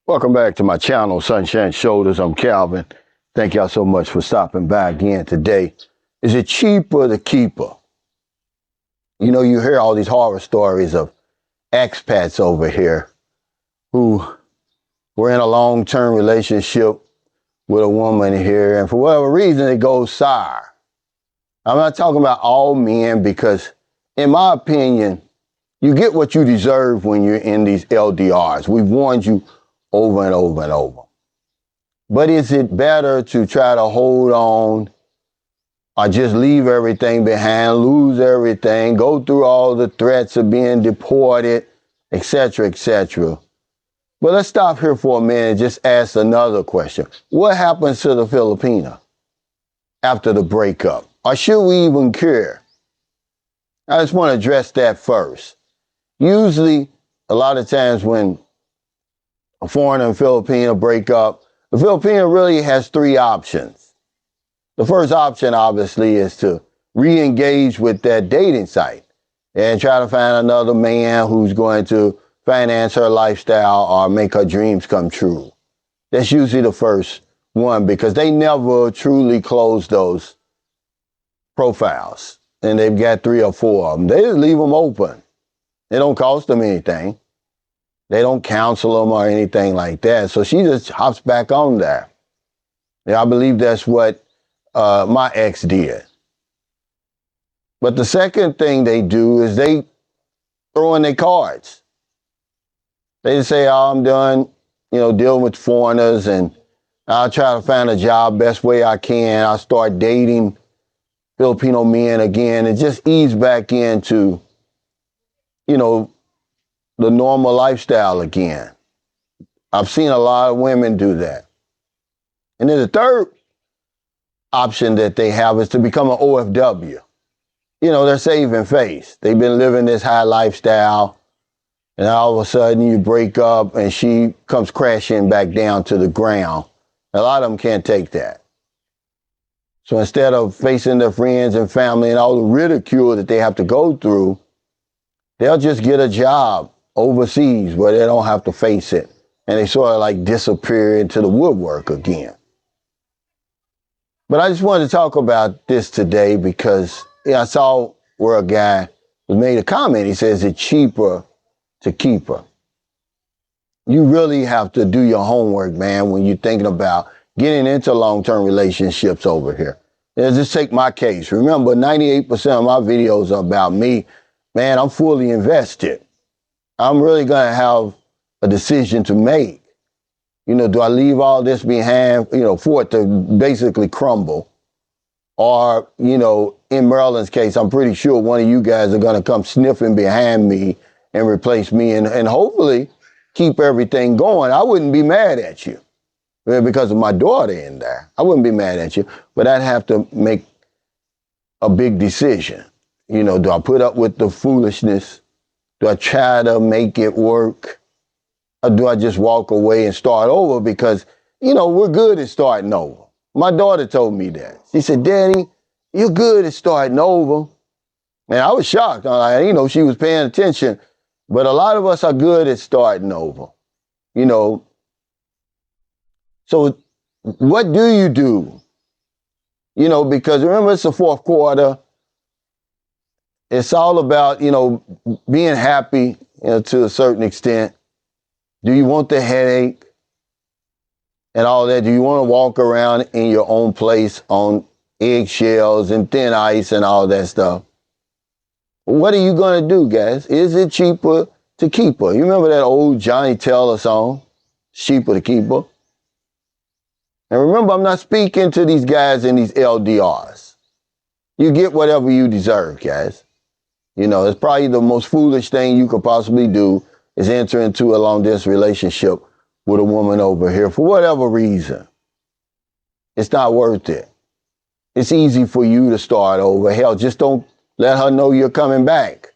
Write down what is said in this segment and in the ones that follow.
Welcome back to my channel, Sunshine Shoulders. I'm Calvin. Thank y'all so much for stopping by again today. Is it cheaper to keep her? You know, you hear all these horror stories of expats over here who were in a long-term relationship with a woman here, and for whatever reason, it goes sour. I'm not talking about all men because, in my opinion, you get what you deserve when you're in these LDRs. We've warned you over and over and over. But is it better to try to hold on or just leave everything behind, lose everything, go through all the threats of being deported, etc., etc.? But let's stop here for a minute and just ask another question. What happens to the Filipina after the breakup? Or should we even care? I just want to address that first. Usually, a lot of times when a foreigner and Filipino break up, the Filipino really has three options. The first option, obviously, is to re-engage with that dating site and try to find another man who's going to finance her lifestyle or make her dreams come true. That's usually the first one because they never truly close those profiles. And they've got 3 or 4 of them. They just leave them open. It don't cost them anything. They don't counsel them or anything like that. So she just hops back on there. Yeah, I believe that's what my ex did. But the second thing they do is they throw in their cards. They just say, oh, I'm done, dealing with foreigners and I'll try to find a job best way I can. I'll start dating Filipino men again and just ease back into, the normal lifestyle again. I've seen a lot of women do that. And then the third option that they have is to become an OFW. They're saving face. They've been living this high lifestyle, and all of a sudden you break up and she comes crashing back down to the ground. A lot of them can't take that. So instead of facing their friends and family and all the ridicule that they have to go through, they'll just get a job overseas where they don't have to face it. And they sort of like disappear into the woodwork again. But I just wanted to talk about this today because I saw where a guy made a comment. He says it's cheaper to keep her. You really have to do your homework, man, when you're thinking about getting into long-term relationships over here. Just take my case. Remember, 98% of my videos are about me. Man, I'm fully invested. I'm really going to have a decision to make. Do I leave all this behind, for it to basically crumble? Or, in Maryland's case, I'm pretty sure one of you guys are going to come sniffing behind me and replace me and hopefully keep everything going. I wouldn't be mad at you because of my daughter in there. I wouldn't be mad at you, but I'd have to make a big decision. Do I put up with the foolishness? Do I try to make it work? Or do I just walk away and start over? Because, we're good at starting over. My daughter told me that. She said, Daddy, you're good at starting over. And I was shocked. I'm like, she was paying attention. But a lot of us are good at starting over. So what do you do? Because remember, it's the fourth quarter. It's all about, being happy, to a certain extent. Do you want the headache and all that? Do you want to walk around in your own place on eggshells and thin ice and all that stuff? What are you going to do, guys? Is it cheaper to keep her? You remember that old Johnny Taylor song, It's Cheaper to Keep Her? And remember, I'm not speaking to these guys in these LDRs. You get whatever you deserve, guys. It's probably the most foolish thing you could possibly do is enter into a long-distance relationship with a woman over here for whatever reason. It's not worth it. It's easy for you to start over. Hell, just don't let her know you're coming back.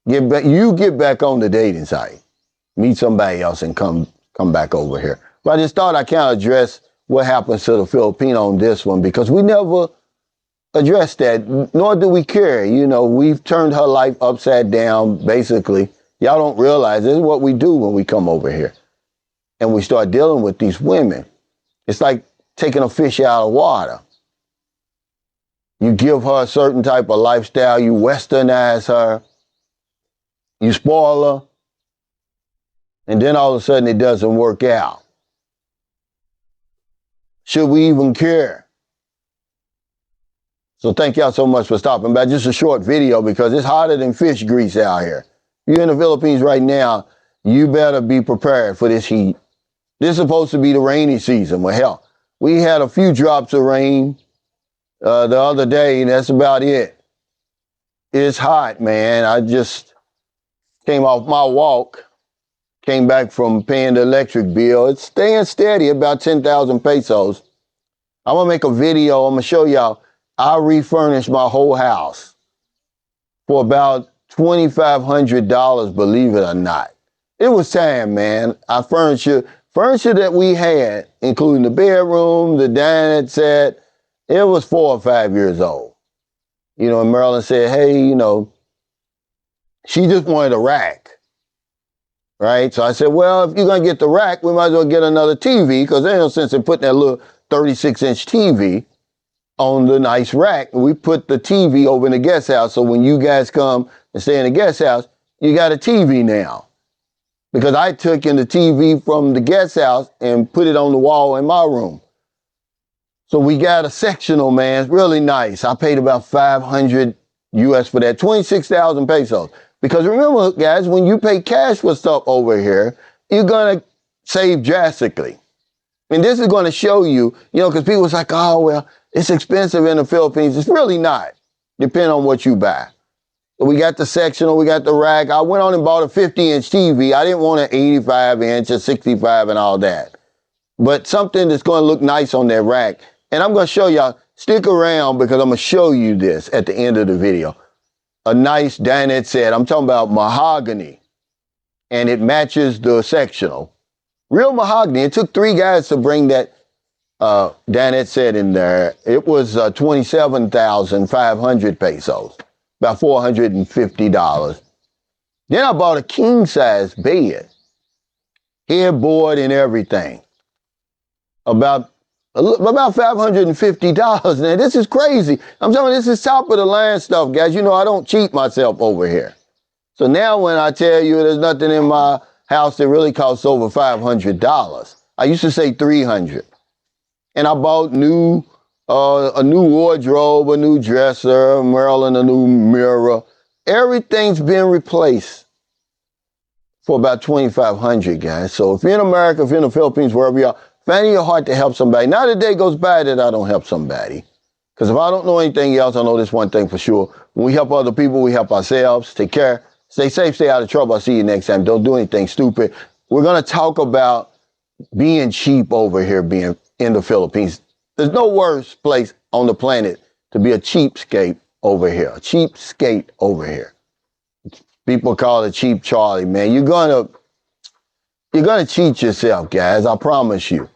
You get back on the dating site. Meet somebody else and come back over here. But I just thought I can't address what happens to the Filipino on this one because we never address that, nor do we care. We've turned her life upside down, basically. Y'all don't realize this is what we do when we come over here. and we start dealing with these women, it's like taking a fish out of water. You give her a certain type of lifestyle, you westernize her, you spoil her, and then all of a sudden it doesn't work out. Should we even care? So thank y'all so much for stopping by. Just a short video because it's hotter than fish grease out here. If you're in the Philippines right now, you better be prepared for this heat. This is supposed to be the rainy season. Well, hell, we had a few drops of rain the other day, and that's about it. It's hot, man. I just came off my walk, came back from paying the electric bill. It's staying steady, about 10,000 pesos. I'm going to make a video. I'm going to show y'all. I refurnished my whole house for about $2,500, believe it or not. It was time, man. Our furniture that we had, including the bedroom, the dining set, it was 4 or 5 years old. You know, and Marilyn said, hey, you know, she just wanted a rack, right? So I said, well, if you're going to get the rack, we might as well get another TV because there's no sense in putting that little 36-inch TV on the nice rack. We put the TV over in the guest house. So when you guys come and stay in the guest house, you got a TV now. Because I took in the TV from the guest house and put it on the wall in my room. So we got a sectional, man. It's really nice. I paid about 500 US for that, 26,000 pesos. Because remember, guys, when you pay cash for stuff over here, you're going to save drastically. And this is going to show you, you know, because people was like, oh, well, it's expensive in the Philippines. It's really not, depending on what you buy. So we got the sectional, we got the rack. I went on and bought a 50-inch TV. I didn't want an 85-inch or 65 and all that. But something that's going to look nice on that rack. And I'm going to show y'all, stick around because I'm going to show you this at the end of the video. A nice dinette set. I'm talking about mahogany. And it matches the sectional. Real mahogany. It took 3 guys to bring that dinette set in there. It was 27,500 pesos. About $450. Then I bought a king-size bed. Headboard and everything. About $550. Now, this is crazy. I'm telling you, this is top of the line stuff, guys. You know, I don't cheat myself over here. So now when I tell you there's nothing in my house that really costs over $500, I used to say $300. And I bought a new wardrobe, a new dresser, Marilyn, a new mirror. Everything's been replaced for about $2,500, guys. So if you're in America, if you're in the Philippines, wherever you are, find in your heart to help somebody. Not a day goes by that I don't help somebody. Because if I don't know anything else, I know this one thing for sure. When we help other people, we help ourselves. Take care. Stay safe, stay out of trouble. I'll see you next time. Don't do anything stupid. We're going to talk about being cheap over here, being in the Philippines. There's no worse place on the planet to be a cheapskate over here. A cheapskate over here. People call it cheap Charlie, man. You're gonna cheat yourself, guys. I promise you.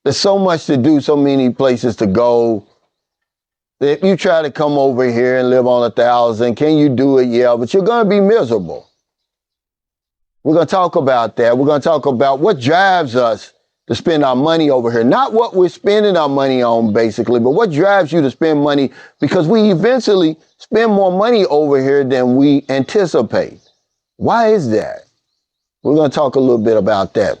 There's so much to do, so many places to go. If you try to come over here and live on 1,000, can you do it? Yeah, but you're gonna be miserable. We're gonna talk about that. We're gonna talk about what drives us to spend our money over here. Not what we're spending our money on, basically, but what drives you to spend money, because we eventually spend more money over here than we anticipate. Why is that? We're going to talk a little bit about that.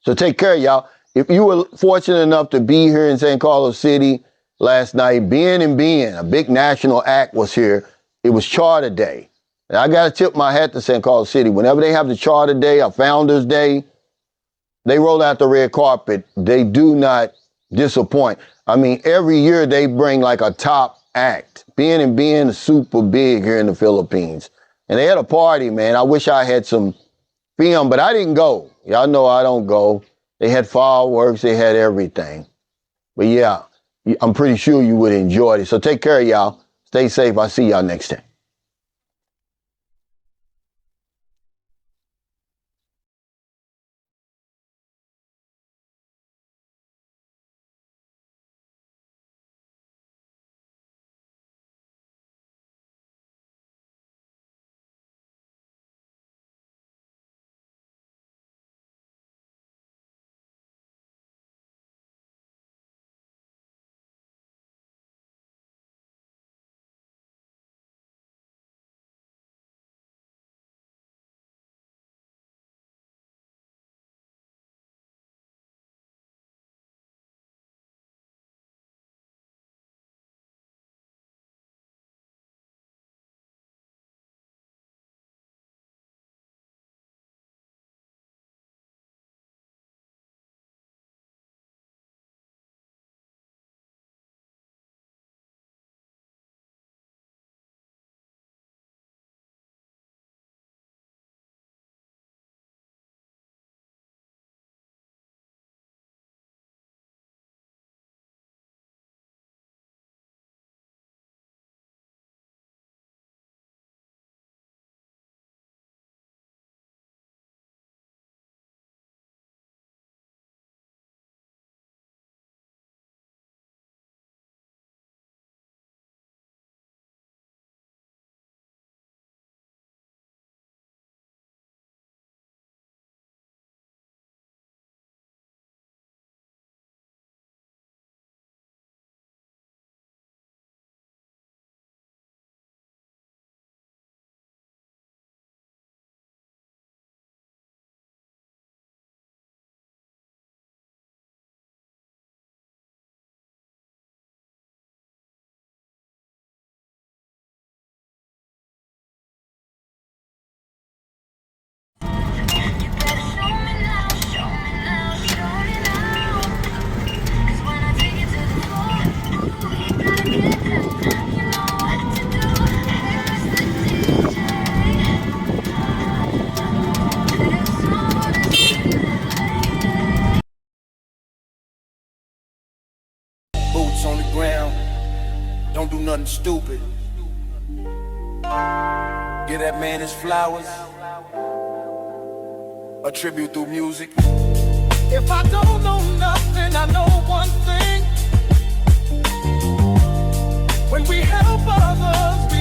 So take care, y'all. If you were fortunate enough to be here in San Carlos City last night, Bien and Bien, a big national act was here. It was Charter Day. And I got to tip my hat to San Carlos City. Whenever they have the Charter Day or Founders Day, they roll out the red carpet. They do not disappoint. I mean, every year they bring like a top act. Bien and Bien is super big here in the Philippines. And they had a party, man. I wish I had some film, but I didn't go. Y'all know I don't go. They had fireworks. They had everything. But yeah, I'm pretty sure you would enjoy it. So take care, y'all. Stay safe. I'll see y'all next time. boots on the ground. Don't do nothing stupid. Give that man his flowers. A tribute through music. If I don't know nothing, I know one thing. When we help others,